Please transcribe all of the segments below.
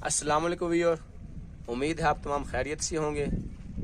अस्सलाम वालेकुम व्यूअर, उम्मीद है आप तमाम खैरियत से होंगे।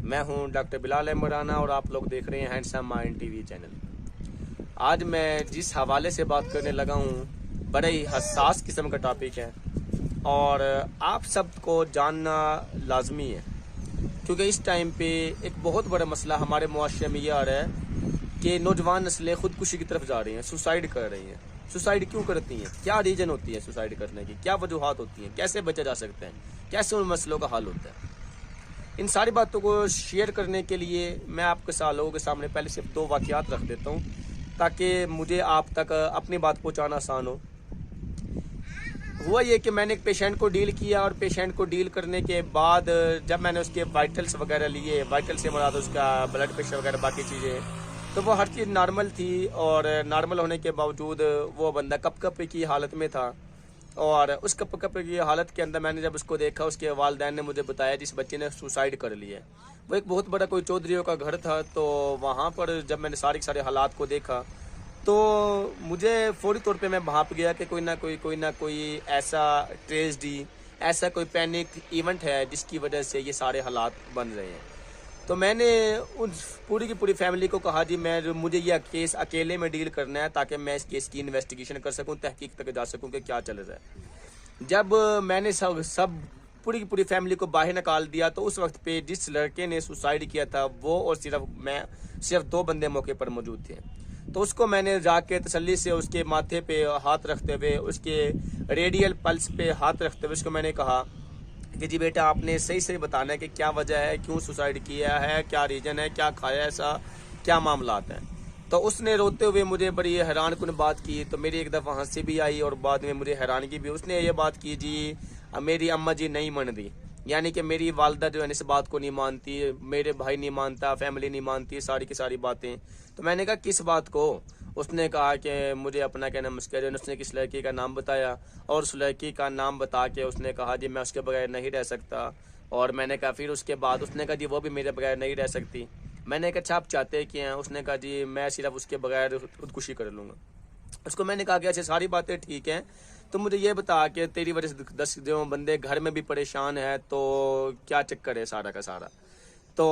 मैं हूं डॉक्टर बिलाल अहमद राना और आप लोग देख रहे हैं हैंडसम माइंड टीवी चैनल। आज मैं जिस हवाले से बात करने लगा हूं बड़े ही हसास किस्म का टॉपिक है और आप सबको जानना लाजमी है, क्योंकि इस टाइम पे एक बहुत बड़ा मसला हमारे मुआशरे में ये आ रहा है कि नौजवान नस्लें खुदकुशी की तरफ जा रही हैं, सुसाइड कर रही हैं। सुसाइड क्यों करती हैं, क्या रीजन होती है सुसाइड करने की, क्या वजूहात होती हैं, कैसे बचा जा सकते हैं, कैसे उन मसलों का हल होता है। इन सारी बातों को शेयर करने के लिए मैं आपके साथ लोगों के सामने पहले सिर्फ 2 वाक़यात रख देता हूँ ताकि मुझे आप तक अपनी बात पहुँचाना आसान हो। हुआ ये कि मैंने एक पेशेंट को डील किया और पेशेंट को डील करने के बाद जब मैंने उसके वाइटल्स वगैरह लिए, वाइटल से मुराद उसका ब्लड प्रेशर वगैरह बाकी चीज़ें, तो वो हर चीज़ नॉर्मल थी और नॉर्मल होने के बावजूद वो बंदा कप की हालत में था। और उस कप की हालत के अंदर मैंने जब उसको देखा, उसके वालिदैन ने मुझे बताया जिस बच्चे ने सुसाइड कर लिया। वो एक बहुत बड़ा कोई चौधरीयों का घर था, तो वहाँ पर जब मैंने सारे हालात को देखा तो मुझे फौरी तौर पे मैं भाप गया कि कोई ना कोई ऐसा ट्रेजेडी, ऐसा कोई पैनिक इवेंट है जिसकी वजह से ये सारे हालात बन रहे हैं। तो मैंने उन पूरी की पूरी फैमिली को कहा जी मुझे ये केस अकेले में डील करना है ताकि मैं इस केस की इन्वेस्टिगेशन कर सकूं, तहकीक तक जा सकूं कि क्या चल रहा है। जब मैंने सब पूरी की पूरी फैमिली को बाहर निकाल दिया तो उस वक्त पे जिस लड़के ने सुसाइड किया था वो और सिर्फ 2 बंदे मौके पर मौजूद थे। तो उसको मैंने जाके तसल्ली से उसके माथे पे हाथ रखते हुए, उसके रेडियल पल्स पे हाथ रखते हुए उसको मैंने कहा कि जी बेटा आपने सही बताना है कि क्या वजह है, क्यों सुसाइड किया है, क्या रीजन है, क्या खाया, ऐसा क्या मामलात हैं। तो उसने रोते हुए मुझे बड़ी हैरान कुन बात की। तो मेरी एक दफ़ा हंसी भी आई और बाद में मुझे हैरानगी भी। उसने ये बात की जी मेरी अम्मा जी नहीं मान दी, यानी कि मेरी वालदा जो है इस बात को नहीं मानती, मेरे भाई नहीं मानता, फैमिली नहीं मानती, सारी की सारी बातें। तो मैंने कहा किस बात को? उसने कहा कि मुझे अपना कहना मुश्किल है। उसने किस लड़की का नाम बताया और उस लड़की का नाम बता के उसने कहा जी मैं उसके बगैर नहीं रह सकता। और मैंने कहा फिर उसके बाद उसने कहा जी वो भी मेरे बगैर नहीं रह सकती। मैंने कहा अच्छा आप चाहते क्या हैं? उसने कहा जी मैं सिर्फ उसके बगैर खुदकुशी कर लूँगा। उसको मैंने कहा कि अच्छा सारी बातें ठीक हैं, तो मुझे ये बता कि तेरी वजह से 10 जो बंदे घर में भी परेशान है, तो क्या चक्कर है सारा का सारा। तो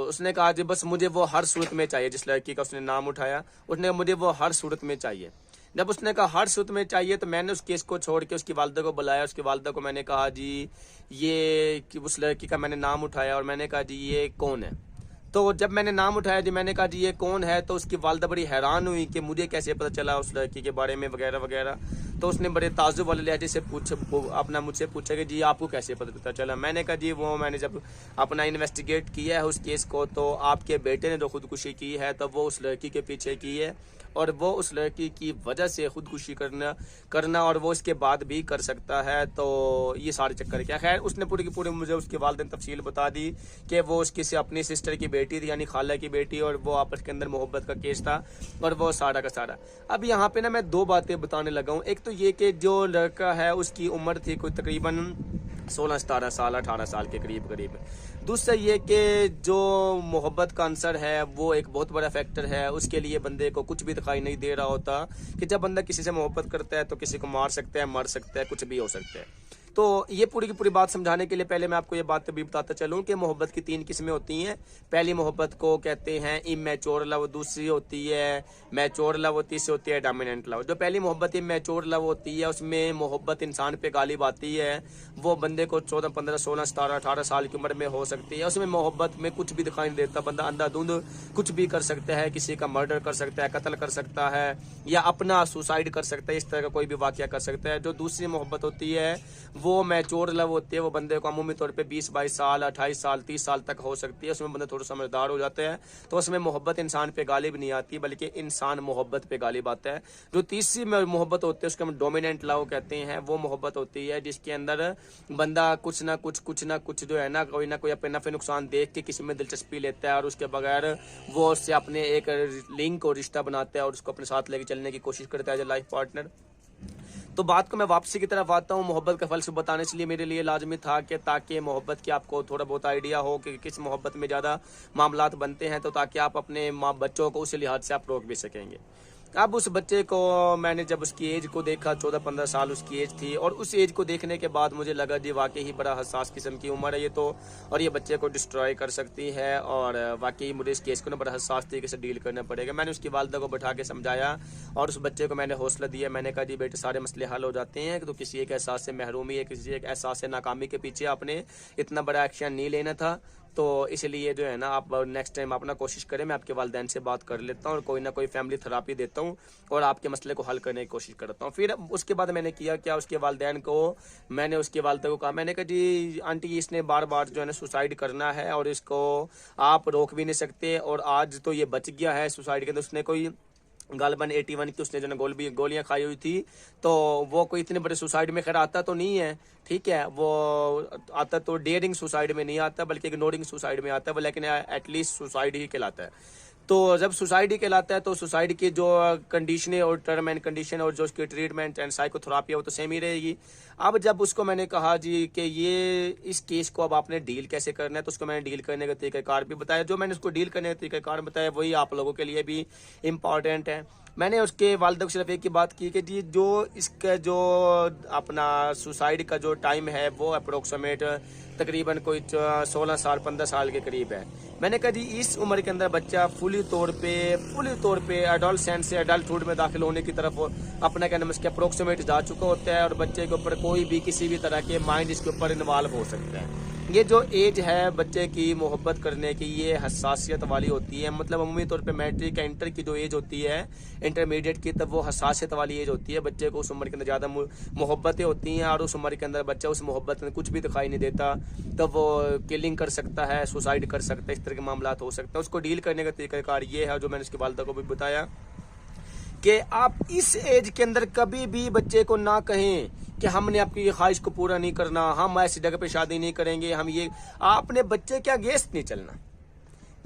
उसने कहा जी बस मुझे वो हर सूरत में चाहिए। जिस लड़की का उसने नाम उठाया उसने कहा मुझे वो हर सूरत में चाहिए। जब उसने कहा हर सूरत में चाहिए तो मैंने उस केस को छोड़ के उसकी वालदा को बुलाया। उसकी वालदा को मैंने कहा जी ये कि उस लड़की का मैंने नाम उठाया और मैंने कहा जी ये कौन है। तो जब मैंने नाम उठाया जी मैंने कहा जी ये कौन है, तो उसकी वालदा बड़ी हैरान हुई कि मुझे कैसे पता चला उस लड़की के बारे में वगैरह वगैरह। तो उसने बड़े ताजुब वाले लहजे से मुझसे पूछा कि जी आपको कैसे पता चला। मैंने कहा जी वो मैंने जब अपना इन्वेस्टिगेट किया है उस केस को, तो आपके बेटे ने जो खुदकुशी की है तो वो उस लड़की के पीछे की है और वो उस लड़की की वजह से खुदकुशी करना और वो इसके बाद भी कर सकता है। तो ये सारे चक्कर क्या। खैर उसने पूरी की पूरी मुझे उसके वालिदैन तफसील बता दी कि वो उसकी से अपनी सिस्टर की बेटी थी, यानी खाला की बेटी, और वो आपस के अंदर मोहब्बत का केस था और वो सारा का सारा। अब यहाँ पे ना मैं 2 बातें बताने लगा हूँ। एक तो ये कि जो लड़का है उसकी उम्र थी कोई तकरीबन 16-17 साल, 18 साल के करीब। दूसरा ये कि जो मोहब्बत का आंसर है वो एक बहुत बड़ा फैक्टर है। उसके लिए बंदे को कुछ भी दिखाई नहीं दे रहा होता कि जब बंदा किसी से मोहब्बत करता है तो किसी को मार सकता है, मर सकता है, कुछ भी हो सकता है। तो ये पूरी की पूरी बात समझाने के लिए पहले मैं आपको ये बात भी बताता चलूँ कि मोहब्बत की 3 किस्में होती हैं। पहली मोहब्बत को कहते हैं इमैच्योर लव, दूसरी होती है मैच्योर लव और तीसरी होती है डोमिनेंट लव। जो पहली मोहब्बत इमैच्योर लव होती है उसमें मोहब्बत इंसान पे गालिब आती है। वो बंदे को 14, 15, 16, 17, 18 साल की उम्र में हो सकती है। उसमें मोहब्बत में कुछ भी दिखाई नहीं देता, बंदा अंधाधुंध कुछ भी कर सकता है, किसी का मर्डर कर सकता है, कत्ल कर सकता है या अपना सुसाइड कर सकता है, इस तरह का कोई भी वाकया कर सकता है। जो दूसरी मोहब्बत होती है वो मैच्योर लव होती है। वो बंदे को अमूमी तौर पे 20-22 साल, 28 साल, 30 साल तक हो सकती है। उसमें बंदा थोड़ा समझदार हो जाता है, तो उसमें मोहब्बत इंसान पे गालिब नहीं आती बल्कि इंसान मोहब्बत पे गालिब आता है। जो तीसरी मोहब्बत होती है उसको हम डोमिनेंट लव कहते हैं। वो मोहब्बत होती है जिसके अंदर बंदा कुछ ना कुछ जो है ना कोई अपने नफे नुकसान देख के किसी में दिलचस्पी लेता है और उसके बगैर वो उससे अपने एक लिंक और रिश्ता बनाता है और उसको अपने साथ लेके चलने की कोशिश करता है एज ए लाइफ पार्टनर। तो बात को मैं वापसी की तरफ आता हूँ। मोहब्बत का फलसफा बताने से लिए मेरे लिए लाजमी था कि ताकि मोहब्बत की आपको थोड़ा बहुत आइडिया हो कि किस मोहब्बत में ज़्यादा मामलात बनते हैं, तो ताकि आप अपने माँ बच्चों को उसी लिहाज से आप रोक भी सकेंगे। अब उस बच्चे को मैंने जब उसकी एज को देखा, 14-15 साल उसकी एज थी, और उस एज को देखने के बाद मुझे लगा जी वाकई ही बड़ा हसास किस्म की उम्र है ये तो, और ये बच्चे को डिस्ट्रॉय कर सकती है, और वाकई मुझे इस केस को ना बड़ा हसास तरीके से डील करना पड़ेगा। मैंने उसकी वालिदा को बैठा के समझाया और उस बच्चे को मैंने हौसला दिया। मैंने कहा जी बेटे सारे मसले हल हो जाते हैं, तो किसी एक एहसास से महरूमी है, किसी एक एहसास से नाकामी के पीछे आपने इतना बड़ा एक्शन नहीं लेना था, तो इसलिए जो है ना आप नेक्स्ट टाइम अपना कोशिश करें, मैं आपके वालिदैन से बात कर लेता हूँ और कोई ना कोई फैमिली थेरापी देता हूँ और आपके मसले को हल करने की कोशिश करता हूँ। फिर उसके बाद मैंने किया क्या, उसके वालिदैन को मैंने उसके वालिदा को कहा, मैंने कहा जी आंटी इसने बार बार जो है ना सुसाइड करना है और इसको आप रोक भी नहीं सकते, और आज तो ये बच गया है सुसाइड के अंदर। उसने कोई गालबन 81 की उसने जो ना गोलियां खाई हुई थी, तो वो कोई इतने बड़े सुसाइड में खैर आता तो नहीं है, ठीक है, वो आता तो डेयरिंग सुसाइड में नहीं आता बल्कि इग्नोरिंग सुसाइड में आता है वो, लेकिन एटलीस्ट सुसाइड ही कहलाता है। तो जब सुसाइड ही कहलाता है तो सुसाइड की जो कंडीशन और टर्म एंड कंडीशन और जो उसकी ट्रीटमेंट एंड साइकोथेरापी है वो तो सेम ही रहेगी। अब जब उसको मैंने कहा जी कि ये इस केस को अब आपने डील कैसे करना है, तो उसको मैंने डील करने का तरीक़ाकार भी बताया। जो मैंने उसको डील करने का तरीक़ाकार बताया वही आप लोगों के लिए भी इम्पॉर्टेंट है। मैंने उसके वालिदा को सिर्फ एक ही बात की कि जी जो इसका जो अपना सुसाइड का जो टाइम है वो अप्रोक्सीमेट तकरीबन कोई 16 साल 15 साल के करीब है। मैंने कहा जी इस उम्र के अंदर बच्चा फुली तौर पे एडोलसेंस से एडल्टहुड में दाखिल होने की तरफ अपना क्या नाम इसके अप्रोक्सीमेट जा चुका होता है, और बच्चे के ऊपर कोई भी किसी भी तरह के माइंड इसके ऊपर इन्वॉल्व हो सकता है। ये जो एज है बच्चे की मोहब्बत करने की, ये हसासियत वाली होती है। मतलब अमूमी तौर पे मैट्रिक या इंटर की जो एज होती है, इंटरमीडिएट की, तब वो हसासियत वाली एज होती है। बच्चे को उस उम्र के अंदर ज़्यादा मोहब्बतें होती हैं, और उस उम्र के अंदर बच्चा उस मोहब्बत में कुछ भी दिखाई नहीं देता, तब वो किलिंग कर सकता है, सुसाइड कर सकता है, इस तरह के मामला हो सकते हैं। उसको डील करने का तरीक़ाकार ये है जो मैंने उसकी वालिदा को भी बताया कि आप इस एज के अंदर कभी भी बच्चे को ना कहें कि हमने आपकी ख्वाहिश को पूरा नहीं करना, हम ऐसी जगह पे शादी नहीं करेंगे, हम ये, आपने बच्चे के अगेंस्ट नहीं चलना।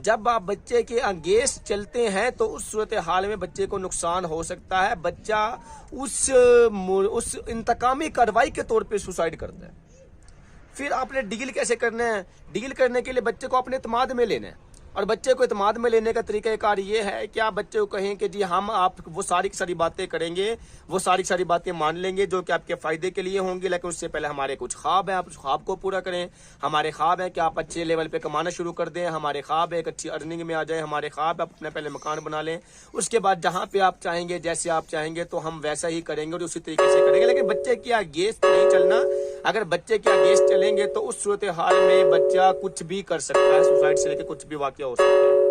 जब आप बच्चे के अगेंस्ट चलते हैं तो उस सूरत हाल में बच्चे को नुकसान हो सकता है। बच्चा उस इंतकामी कार्रवाई के तौर पे सुसाइड करता है। फिर आपने डील कैसे करना है, डील करने के लिए बच्चे को अपने इत्माद में लेना है, और बच्चे को इत्माद में लेने का तरीक़ाकार ये है कि आप बच्चे को कहें कि जी हम आप वो सारी की सारी बातें करेंगे, वो सारी की सारी बातें मान लेंगे जो कि आपके फ़ायदे के लिए होंगी, लेकिन उससे पहले हमारे कुछ ख्वाब हैं, आप उस ख्वाब को पूरा करें। हमारे ख्वाब है कि आप अच्छे लेवल पे कमाना शुरू कर दें, हमारे ख्वाब है एक अच्छी अर्निंग में आ जाए, हमारे ख्वाब आप अपना पहले मकान बना लें, उसके बाद जहाँ पे आप चाहेंगे जैसे आप चाहेंगे तो हम वैसा ही करेंगे और उसी तरीके से करेंगे। लेकिन बच्चे के अगेंस्ट नहीं चलना। अगर बच्चे के अगेंस्ट चलेंगे तो उस सूरत हाल में बच्चा कुछ भी कर सकता है, सुसाइड से लेकर कुछ भी वाक़या हो सकता है।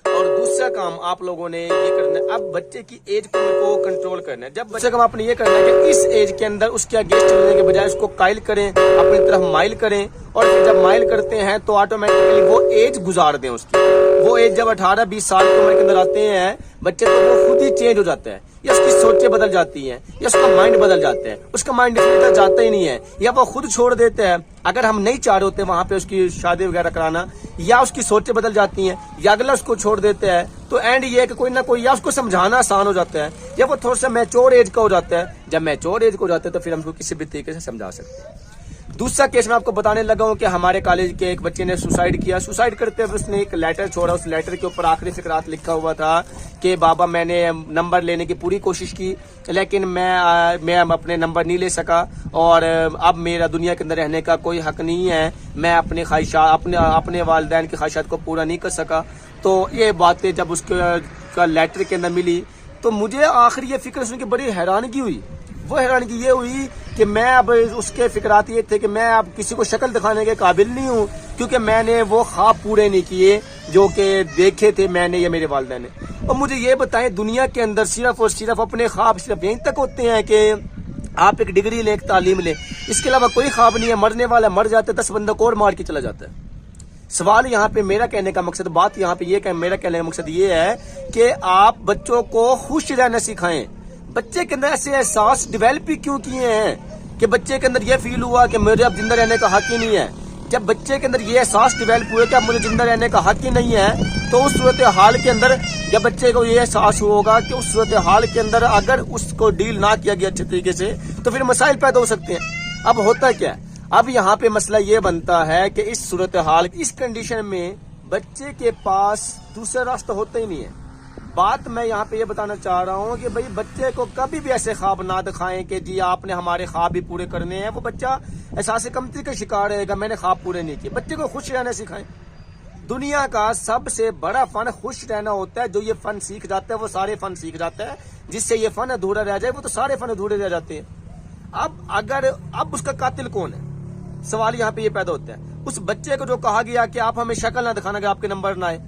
और दूसरा काम आप लोगों ने ये करना है, अब बच्चे की एज को कंट्रोल करना है। जब बच्चे का आपने ये करना है कि इस एज के अंदर उसके अगेंस्ट चलने के बजाय उसको कायल करें, अपनी तरफ माइल करें, और फिर जब माइल करते हैं तो ऑटोमेटिकली वो एज गुजार दें उसकी। वो एज जब 18-20 साल की उम्र के अंदर आते हैं बच्चे, तो वो खुद ही चेंज हो जाता है, या उसकी सोचें बदल जाती हैं, या उसका माइंड बदल जाता है, उसका माइंड इसलिए तक जाता ही नहीं है, या वो खुद छोड़ देता है। अगर हम नहीं चाह रहे होते वहां पे उसकी शादी वगैरह कराना, या उसकी सोचें बदल जाती हैं, या अगला उसको छोड़ देता है, तो एंड ये है कि कोई ना कोई, या उसको समझाना आसान हो जाता है, या वो थोड़ा सा मैच्योर एज का हो जाता है। जब मैच्योर एज का हो जाता है तो फिर हम उसको किसी भी तरीके से समझा सकते हैं। दूसरा केस मैं आपको बताने लगा हूं कि हमारे कॉलेज के एक बच्चे ने सुसाइड किया। सुसाइड करते हुए उसने एक लेटर छोड़ा, उस लेटर के ऊपर आखिरी फिकरात लिखा हुआ था कि बाबा मैंने नंबर लेने की पूरी कोशिश की, लेकिन मैं अपने नंबर नहीं ले सका, और अब मेरा दुनिया के अंदर रहने का कोई हक नहीं है, मैं अपने ख्वाहिशात अपने वालिदैन की ख्वाहिशात को पूरा नहीं कर सका। तो ये बातें जब उसके लेटर के अंदर मिली तो मुझे आखिर ये फिक्र सुन के बड़ी हैरानगी हुई। वो हैरानगी ये हुई कि मैं अब उसके फिक्रात ये थे कि मैं अब किसी को शक्ल दिखाने के काबिल नहीं हूँ, क्योंकि मैंने वो ख्वाब पूरे नहीं किए जो कि देखे थे मैंने या मेरे वालिदैन ने। और मुझे ये बताएं, दुनिया के अंदर सिर्फ और सिर्फ अपने ख्वाब सिर्फ यहीं तक होते हैं कि आप एक डिग्री लें, एक तालीम लें, इसके अलावा कोई ख्वाब नहीं है। मरने वाला मर जाता है, 10 बंदा को और मार के चला जाता है। सवाल यहाँ पे मेरा कहने का मकसद, बात यहाँ पे ये मेरा कहने का मकसद ये है कि आप बच्चों को खुश रहना सिखाएं। बच्चे के अंदर ऐसे एहसास डेवलप ही क्यों किए हैं कि बच्चे के अंदर ये फील हुआ कि मेरे अब जिंदा रहने का हक ही नहीं है। जब बच्चे के अंदर ये एहसास डेवलप हुए कि अब मुझे जिंदा रहने का हक ही नहीं है, तो उस सूरत हाल के अंदर जब बच्चे को ये एहसास होगा कि उस सूरत हाल के अंदर अगर उसको डील ना किया गया अच्छे तरीके से तो फिर मसाइल पैदा हो सकते हैं। अब होता क्या है, अब यहाँ पे मसला ये बनता है कि इस सूरत हाल, इस कंडीशन में बच्चे के पास दूसरा रास्ता होता ही नहीं है। بات میں یہاں پہ یہ بتانا چاہ رہا ہوں کہ بھئی بچے کو کبھی بھی ایسے خواب نہ دکھائیں کہ جی آپ نے ہمارے خواب بھی پورے کرنے ہیں. وہ بچہ احساس کمتری کا شکار رہے گا میں نے خواب پورے نہیں کیے. بچے کو خوش رہنا سکھائیں. دنیا کا سب سے بڑا فن خوش رہنا ہوتا ہے. جو یہ فن سیکھ جاتا ہے وہ سارے فن سیکھ جاتا ہے. جس سے یہ فن ادھورا رہ جائے وہ تو سارے فن ادھورے رہ جاتے ہیں. اب اس کا قاتل کون ہے؟ سوال یہاں پہ یہ پیدا ہوتا ہے. اس بچے کو جو کہا گیا کہ آپ ہمیں شکل نہ دکھانا کہ آپ کے نمبر نہ آئے،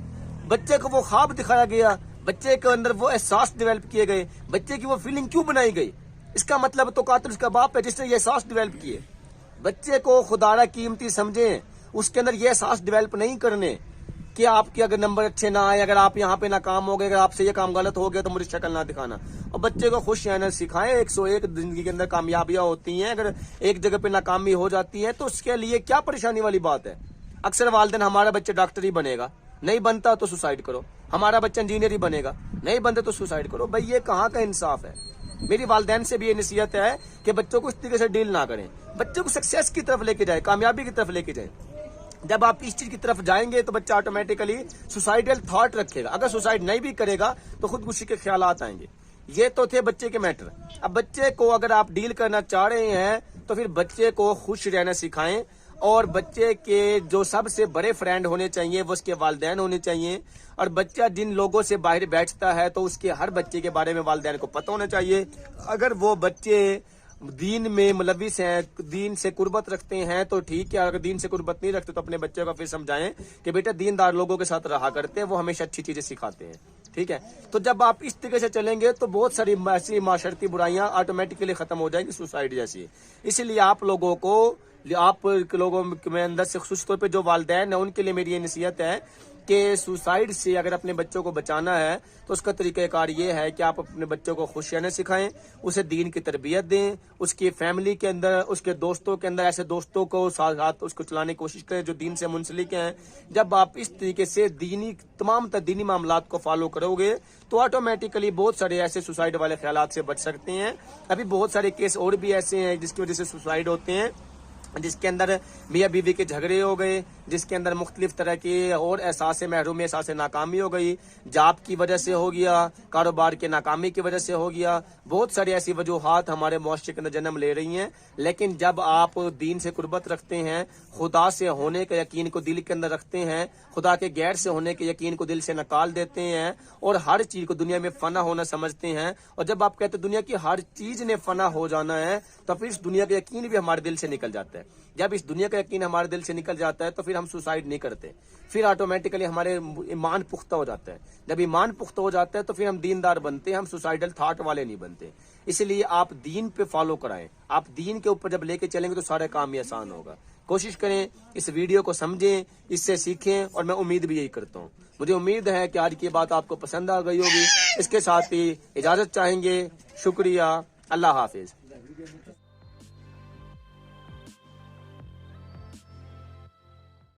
بچے کو وہ خواب دکھایا گیا، بچے کے اندر وہ احساس ڈیولپ کیے گئے، بچے کی وہ فیلنگ کیوں بنائی گئی؟ اس کا مطلب تو قاتل اس کا باپ ہے جس نے یہ احساس ڈیولپ کیے. بچے کو خدارہ قیمتی سمجھیں. اس کے اندر یہ احساس ڈیولپ نہیں کرنے کہ آپ کے اگر نمبر اچھے نہ آئے، اگر آپ یہاں پہ ناکام ہو گئے، اگر آپ سے یہ کام غلط ہو گیا تو مجھے شکل نہ دکھانا. اور بچے کو خوش رہنا سکھائیں. 101 زندگی کے اندر کامیابیاں ہوتی ہیں. اگر ایک جگہ پہ ناکامی ہو جاتی ہے تو اس کے لیے کیا پریشانی والی بات ہے؟ اکثر والدین ہمارا بچہ ڈاکٹر ہی بنے گا، نہیں بنتا تو سوسائڈ کرو. ہمارا بچہ انجینئر ہی بنے گا، نہیں بنتے تو سوسائڈ کرو. بھائی یہ کہاں کا انصاف ہے؟ میری والدین سے بھی یہ نصیحت ہے کہ بچوں کو اس طریقے سے ڈیل نہ کریں. بچوں کو سکسیس کی طرف لے کے جائیں، کامیابی کی طرف لے کے جائیں. جب آپ اس چیز کی طرف جائیں گے تو بچہ آٹومیٹیکلی سوسائڈل تھاٹ رکھے گا. اگر سوسائڈ نہیں بھی کرے گا تو خودکشی کے خیالات آئیں گے. یہ تو تھے بچے کے میٹر. اب بچے کو اگر آپ ڈیل کرنا چاہ رہے ہیں تو پھر بچے کو خوش رہنا سکھائیں. اور بچے کے جو سب سے بڑے فرینڈ ہونے چاہیے وہ اس کے والدین ہونے چاہیے. اور بچہ جن لوگوں سے باہر بیٹھتا ہے تو اس کے ہر بچے کے بارے میں والدین کو پتہ ہونا چاہیے. اگر وہ بچے دین میں ملوث ہیں، دین سے قربت رکھتے ہیں تو ٹھیک ہے. اگر دین سے قربت نہیں رکھتے تو اپنے بچے کو پھر سمجھائیں کہ بیٹا دیندار لوگوں کے ساتھ رہا کرتے ہیں، وہ ہمیشہ اچھی چیزیں سکھاتے ہیں. ٹھیک ہے. تو جب آپ اس طریقے سے چلیں گے تو بہت ساری ایسی معاشرتی برائیاں آٹومیٹکلی ختم ہو جائیں گی، سوسائڈ جیسی. اسی لیے آپ لوگوں میں اندر سے خصوص طور پہ جو والدین ہیں ان کے لیے میری یہ نصیحت ہے کہ سوسائڈ سے اگر اپنے بچوں کو بچانا ہے تو اس کا طریقہ کار یہ ہے کہ آپ اپنے بچوں کو خوش رہنا سکھائیں، اسے دین کی تربیت دیں. اس کی فیملی کے اندر، اس کے دوستوں کے اندر ایسے دوستوں کو ساتھ اس کو چلانے کی کوشش کریں جو دین سے منسلک ہیں. جب آپ اس طریقے سے تمام دینی معاملات کو فالو کرو گے تو آٹومیٹکلی بہت سارے ایسے سوسائڈ والے خیالات سے بچ سکتے ہیں. ابھی بہت سارے کیس اور بھی ایسے ہیں جس کی وجہ سے سوسائڈ ہوتے ہیں، جس کے اندر میاں بیوی کے جھگڑے ہو گئے، جس کے اندر مختلف طرح کے اور احساس محرومی، احساس ناکامی ہو گئی، جاب کی وجہ سے ہو گیا، کاروبار کے ناکامی کی وجہ سے ہو گیا. بہت ساری ایسی وجوہات ہمارے معاشرے کے اندر جنم لے رہی ہیں. لیکن جب آپ دین سے قربت رکھتے ہیں، خدا سے ہونے کے یقین کو دل کے اندر رکھتے ہیں، خدا کے غیر سے ہونے کے یقین کو دل سے نکال دیتے ہیں اور ہر چیز کو دنیا میں فنا ہونا سمجھتے ہیں. اور جب آپ کہتے ہیں دنیا کی ہر چیز نے فنا ہو جانا ہے تو پھر اس دنیا کا یقین بھی ہمارے دل سے نکل جاتا ہے. جب اس دنیا کا یقین ہمارے دل سے نکل جاتا ہے تو پھر ہم سوسائڈ نہیں کرتے. پھر آٹومیٹکلی ہمارے ایمان پختہ ہو جاتا ہے. جب ایمان پختہ ہو جاتا ہے تو پھر ہم دیندار بنتے ہیں، ہم سوسائڈل تھاٹ والے نہیں بنتے. اس لیے آپ دین پہ فالو کرائیں. آپ دین کے اوپر جب لے کے چلیں گے تو سارے کام ہی آسان ہوگا. کوشش کریں اس ویڈیو کو سمجھیں، اس سے سیکھیں، اور میں امید بھی یہی کرتا ہوں. مجھے امید ہے کہ آج کی بات آپ کو پسند آ گئی ہوگی. اس کے ساتھ ہی اجازت چاہیں گے. شکریہ. اللہ حافظ.